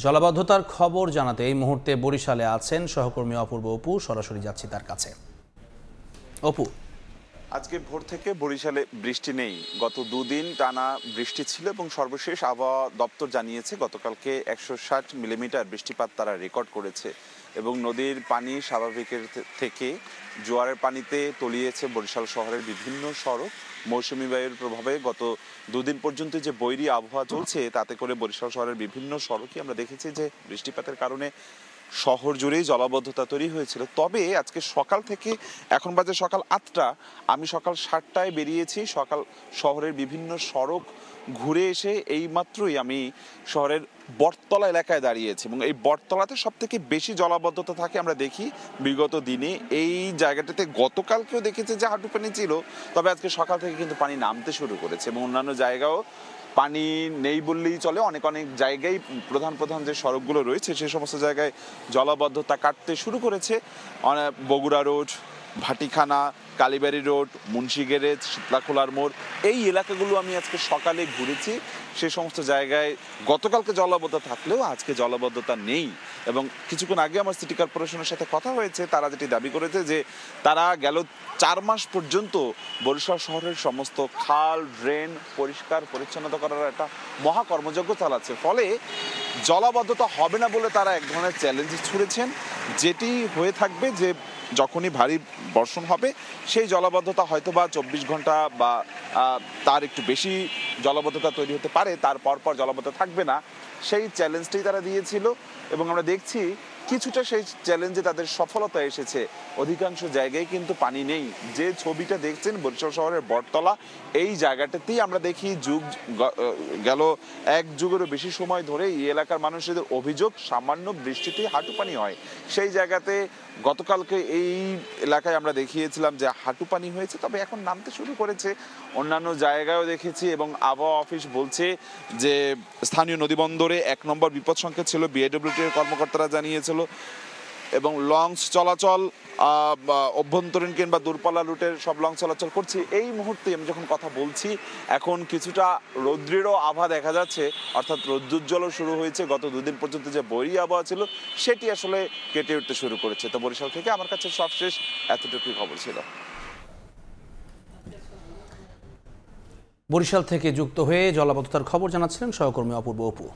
জলাবদ্ধতার খবর জানাতে এই মুহূর্তে বরিশালে আছেন সহকর্মী অপূর্ব অপু। সরাসরি যাচ্ছি তার কাছে। অপু, আজকে ভোর থেকে বরিশালে বৃষ্টি নেই। গত দুদিন টানা বৃষ্টি ছিল এবং সর্বশেষ আবহাওয়া দপ্তর জানিয়েছে গতকালকে 160 মিলিমিটার বৃষ্টিপাত তারা রেকর্ড করেছে এবং নদীর পানি স্বাভাবিকের থেকে জোয়ারের পানিতে তলিয়েছে বরিশাল শহরের বিভিন্ন সড়ক। মৌসুমী বায়ুর প্রভাবে গত দুদিন পর্যন্ত যে বৈরী আবহাওয়া চলছে তাতে করে বরিশাল শহরের বিভিন্ন সড়কই আমরা দেখেছি যে বৃষ্টিপাতের কারণে শহর জুড়েই জলাবদ্ধতা তৈরি হয়েছিল। তবে আজকে সকাল থেকে, এখন বাজে সকাল 8টা, আমি সকাল 7টায় বেরিয়েছি শহরের বিভিন্ন সড়ক ঘুরে এসে এইমাত্রই আমি শহরের বটতলা এলাকায় দাঁড়িয়েছি এবং এই বটতলাতে সব থেকে বেশি জলাবদ্ধতা থাকে আমরা দেখি বিগত দিনে। এই জায়গাটাতে গতকালকেও দেখেছি যে হাঁটু পানি ছিল, তবে আজকে সকাল থেকে কিন্তু পানি নামতে শুরু করেছে এবং অন্যান্য জায়গাও পানি নেই বললেই চলে। অনেক জায়গায় প্রধান যে সড়কগুলো রয়েছে সেই সমস্ত জায়গায় জলাবদ্ধতা কাটতে শুরু করেছে। বগুড়া রোড, ভাটিখানা, কালীবাড়ি রোড, মুন্সি গ্যারেজ, শীতলাখোলার মোড়, এই এলাকাগুলো আমি আজকে সকালে ঘুরেছি। সেই সমস্ত জায়গায় গতকালকে জলাবদ্ধতা থাকলেও আজকে জলাবদ্ধতা নেই। এবং কিছুক্ষণ আগে আমার সিটি কর্পোরেশনের সাথে কথা হয়েছে, তারা যেটি দাবি করেছে যে তারা গেল 4 মাস পর্যন্ত বরিশাল শহরের সমস্ত খাল, ড্রেন পরিষ্কার পরিচ্ছন্নতা করার একটা মহা কর্মযজ্ঞ চালাচ্ছে। ফলে জলাবদ্ধতা হবে না বলে তারা এক ধরনের চ্যালেঞ্জ ছুড়েছেন, যেটি হয়ে থাকবে যে যখনই ভারী বর্ষণ হবে সেই জলাবদ্ধতা হয়তো বা 24 ঘন্টা বা তার একটু বেশি জলাবদ্ধতা তৈরি হতে পারে, তার পর জলাবদ্ধতা থাকবে না, সেই চ্যালেঞ্জটাই তারা দিয়েছিল। এবং আমরা দেখছি কিছুটা সেই চ্যালেঞ্জে তাদের সফলতা এসেছে। অধিকাংশ জায়গায় কিন্তু পানি নেই। যে ছবিটা দেখছেন বরিশাল শহরের বটতলা, এই জায়গাটাতেই আমরা দেখি গেল 1 যুগেরও বেশি সময় ধরে এই এলাকার মানুষদের অভিযোগ সামান্য বৃষ্টিতেই হাঁটু পানি হয়। সেই জায়গাতে গতকালকে এই এলাকায় আমরা দেখিয়েছিলাম যে হাঁটু পানি হয়েছে, তবে এখন নামতে শুরু করেছে। অন্যান্য জায়গায়ও দেখেছি এবং আবহাওয়া অফিস বলছে যে স্থানীয় নদীবন্দরে 1 নম্বর বিপদ সংকেত ছিল, বিআইডব্লিউটি এর কর্মকর্তারা জানিয়েছিল। এবং লঞ্চ চলাচল, অভ্যন্তরীণ কিংবা দূরপাল্লা রুটের সব লঞ্চ চলাচল করছে। এই মুহূর্তে আমি যখন কথা বলছি এখন কিছুটা রৌদ্রেরও আভা দেখা যাচ্ছে, অর্থাৎ রৌদ্রোজ্জ্বলও শুরু হয়েছে। গত দুদিন পর্যন্ত যে বৈরী আবহাওয়া ছিল সেটি আসলে কেটে উঠতে শুরু করেছে। তো বরিশাল থেকে আমার কাছে সবশেষ এতটুকুই খবর ছিল। বরিশাল থেকে যুক্ত হয়ে জলাবদ্ধতার খবর জানাচ্ছিলেন সহকর্মী অপূর্ব অপু।